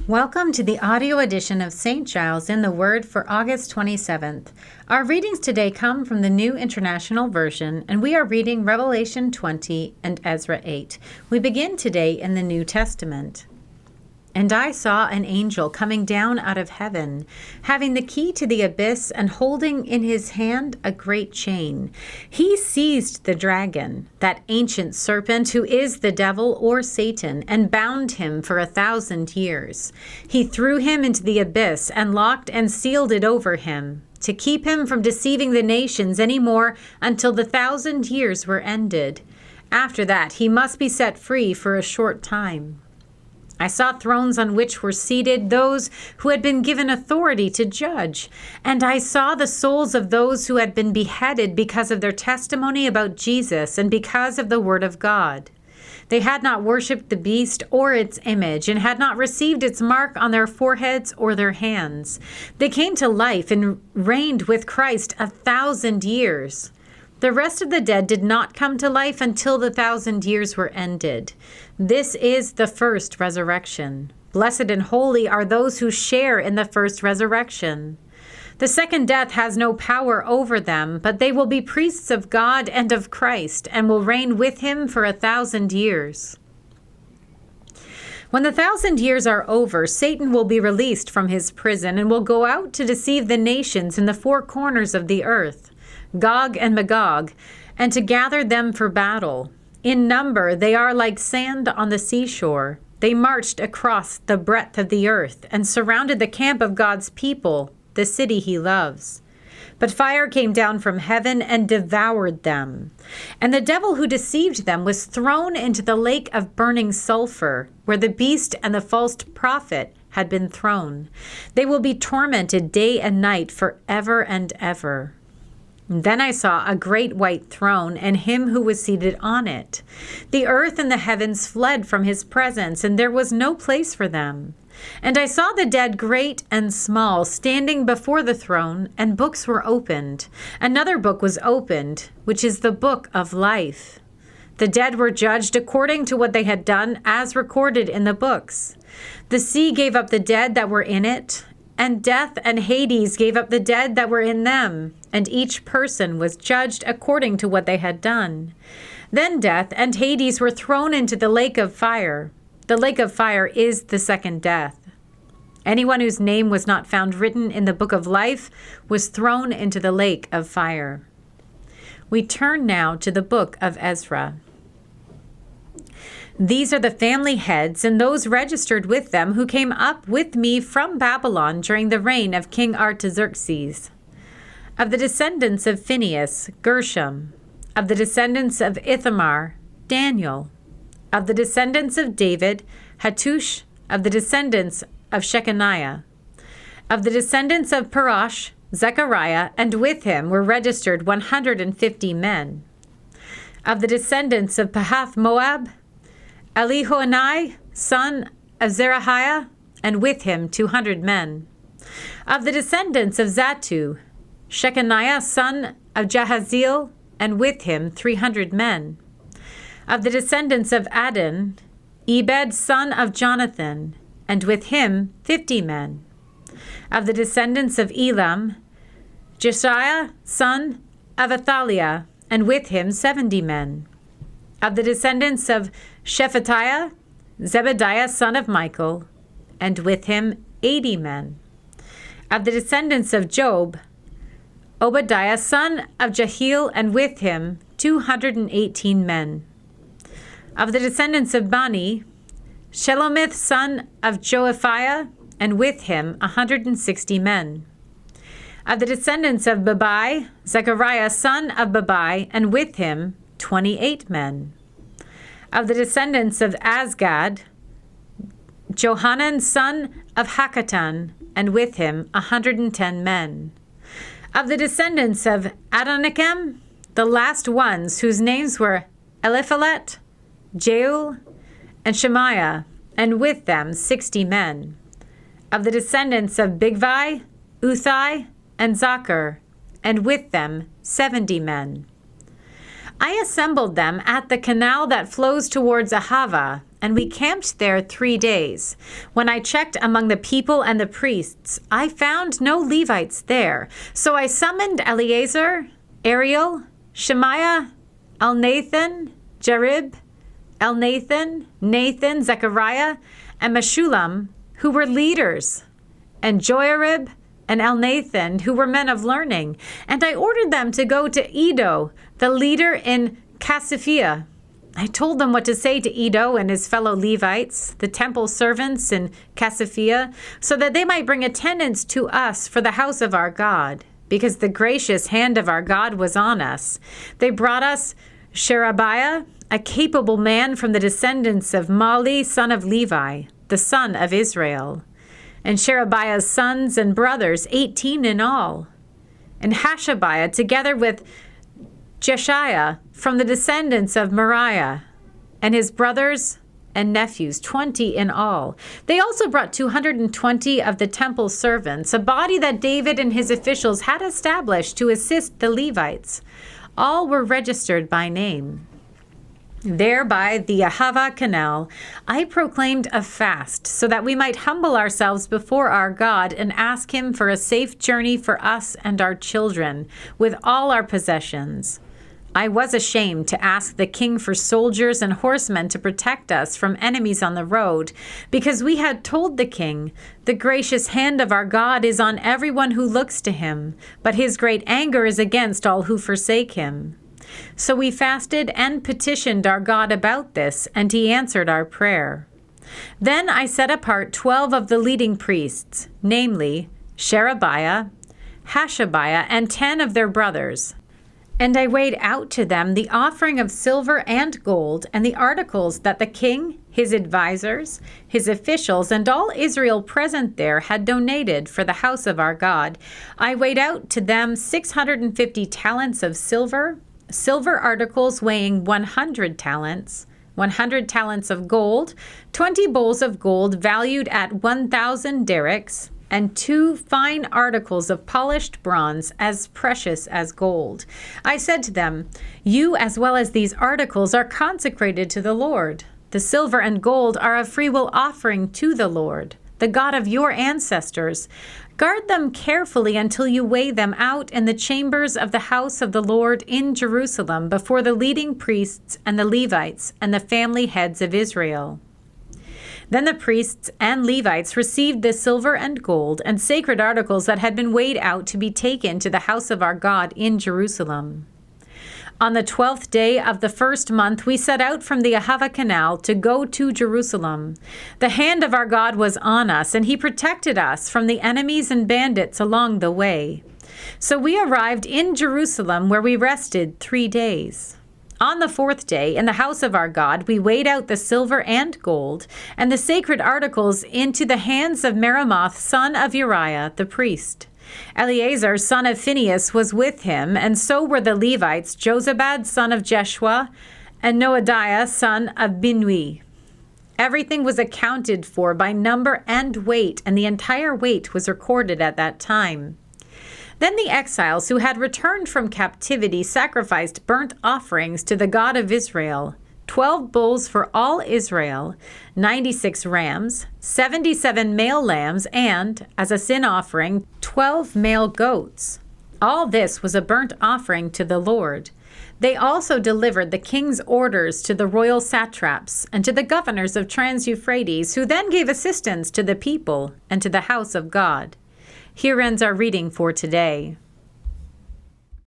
Welcome to the audio edition of St. Giles in the Word for August 27th. Our readings today come from the New International Version, and we are reading Revelation 20 and Ezra 8. We begin today in the New Testament. And I saw an angel coming down out of heaven, having the key to the abyss and holding in his hand a great chain. He seized the dragon, that ancient serpent who is the devil or Satan, and bound him for 1,000 years. He threw him into the abyss and locked and sealed it over him, to keep him from deceiving the nations any more until the 1,000 years were ended. After that, he must be set free for a short time. I saw thrones on which were seated those who had been given authority to judge, and I saw the souls of those who had been beheaded because of their testimony about Jesus and because of the word of God. They had not worshipped the beast or its image, and had not received its mark on their foreheads or their hands. They came to life and reigned with Christ 1,000 years. The rest of the dead did not come to life until the 1,000 years were ended. This is the first resurrection. Blessed and holy are those who share in the first resurrection. The second death has no power over them, but they will be priests of God and of Christ, and will reign with him for 1,000 years. When the 1,000 years are over, Satan will be released from his prison and will go out to deceive the nations in the four corners of the earth, Gog and Magog, and to gather them for battle. In number, they are like sand on the seashore. They marched across the breadth of the earth and surrounded the camp of God's people, the city he loves. But fire came down from heaven and devoured them. And the devil who deceived them was thrown into the lake of burning sulfur, where the beast and the false prophet had been thrown. They will be tormented day and night forever and ever. Then I saw a great white throne and him who was seated on it. The earth and the heavens fled from his presence, and there was no place for them. And I saw the dead, great and small, standing before the throne, and books were opened. Another book was opened, which is the book of life. The dead were judged according to what they had done, as recorded in the books. The sea gave up the dead that were in it, and death and Hades gave up the dead that were in them, and each person was judged according to what they had done. Then death and Hades were thrown into the lake of fire. The lake of fire is the second death. Anyone whose name was not found written in the book of life was thrown into the lake of fire. We turn now to the book of Ezra. These are the family heads and those registered with them who came up with me from Babylon during the reign of King Artaxerxes. Of the descendants of Phinehas, Gershom. Of the descendants of Ithamar, Daniel. Of the descendants of David, Hattush. Of the descendants of Shechaniah. Of the descendants of Parosh, Zechariah, and with him were registered 150 men. Of the descendants of Pahath Moab, Elihoenai, son of Zerahiah, and with him 200 men. Of the descendants of Zattu, Shechaniah, son of Jahaziel, and with him 300 men. Of the descendants of Adin, Ebed, son of Jonathan, and with him 50 men. Of the descendants of Elam, Jeshaiah, son of Athaliah, and with him 70 men. Of the descendants of Shephatiah, Zebediah, son of Michael, and with him 80 men. Of the descendants of Job, Obadiah, son of Jehiel, and with him 218 men. Of the descendants of Bani, Shelomith, son of Joaphiah, and with him 160 men. Of the descendants of Babai, Zechariah, son of Babai, and with him 28 men. Of the descendants of Azgad, Johanan, son of Hakatan, and with him 110 men. Of the descendants of Adonikam, the last ones whose names were Eliphalet, Jeuel, and Shemaiah, and with them 60 men. Of the descendants of Bigvai, Uthai, and Zachar, and with them 70 men. I assembled them at the canal that flows towards Ahava, and we camped there 3 days. When I checked among the people and the priests, I found no Levites there. So I summoned Eleazar, Ariel, Shemaiah, Elnathan, Jarib, Elnathan, Nathan, Zechariah, and Meshullam, who were leaders, and Joarib and Elnathan, who were men of learning. And I ordered them to go to Edo, the leader in Cassiphia. I told them what to say to Edo and his fellow Levites, the temple servants in Cassiphia, so that they might bring attendance to us for the house of our God, because the gracious hand of our God was on us. They brought us Sherebiah, a capable man from the descendants of Mali, son of Levi, the son of Israel, and Sherebiah's sons and brothers, 18 in all, and Hashabiah, together with Jeshiah, from the descendants of Moriah, and his brothers and nephews, 20 in all. They also brought 220 of the temple servants, a body that David and his officials had established to assist the Levites. All were registered by name. There by the Ahava Canal, I proclaimed a fast so that we might humble ourselves before our God and ask him for a safe journey for us and our children with all our possessions. I was ashamed to ask the king for soldiers and horsemen to protect us from enemies on the road, because we had told the king, "The gracious hand of our God is on everyone who looks to him, but his great anger is against all who forsake him." So we fasted and petitioned our God about this, and he answered our prayer. Then I set apart 12 of the leading priests, namely Sherebiah, Hashabiah, and 10 of their brothers. And I weighed out to them the offering of silver and gold and the articles that the king, his advisors, his officials, and all Israel present there had donated for the house of our God. I weighed out to them 650 talents of silver, silver articles weighing 100 talents, 100 talents of gold, 20 bowls of gold valued at 1,000 derricks, and 2 fine articles of polished bronze as precious as gold. I said to them, "You as well as these articles are consecrated to the Lord. The silver and gold are a freewill offering to the Lord, the God of your ancestors. Guard them carefully until you weigh them out in the chambers of the house of the Lord in Jerusalem before the leading priests and the Levites and the family heads of Israel." Then the priests and Levites received the silver and gold and sacred articles that had been weighed out to be taken to the house of our God in Jerusalem. On the 12th day of the first month, we set out from the Ahava Canal to go to Jerusalem. The hand of our God was on us, and he protected us from the enemies and bandits along the way. So we arrived in Jerusalem, where we rested 3 days. On the 4th day, in the house of our God, we weighed out the silver and gold and the sacred articles into the hands of Meremoth, son of Uriah, the priest. Eleazar, son of Phinehas, was with him, and so were the Levites, Jozabad, son of Jeshua, and Noadiah, son of Binnui. Everything was accounted for by number and weight, and the entire weight was recorded at that time. Then the exiles who had returned from captivity sacrificed burnt offerings to the God of Israel, 12 bulls for all Israel, 96 rams, 77 male lambs, and, as a sin offering, 12 male goats. All this was a burnt offering to the Lord. They also delivered the king's orders to the royal satraps and to the governors of Trans-Euphrates, who then gave assistance to the people and to the house of God. Here ends our reading for today.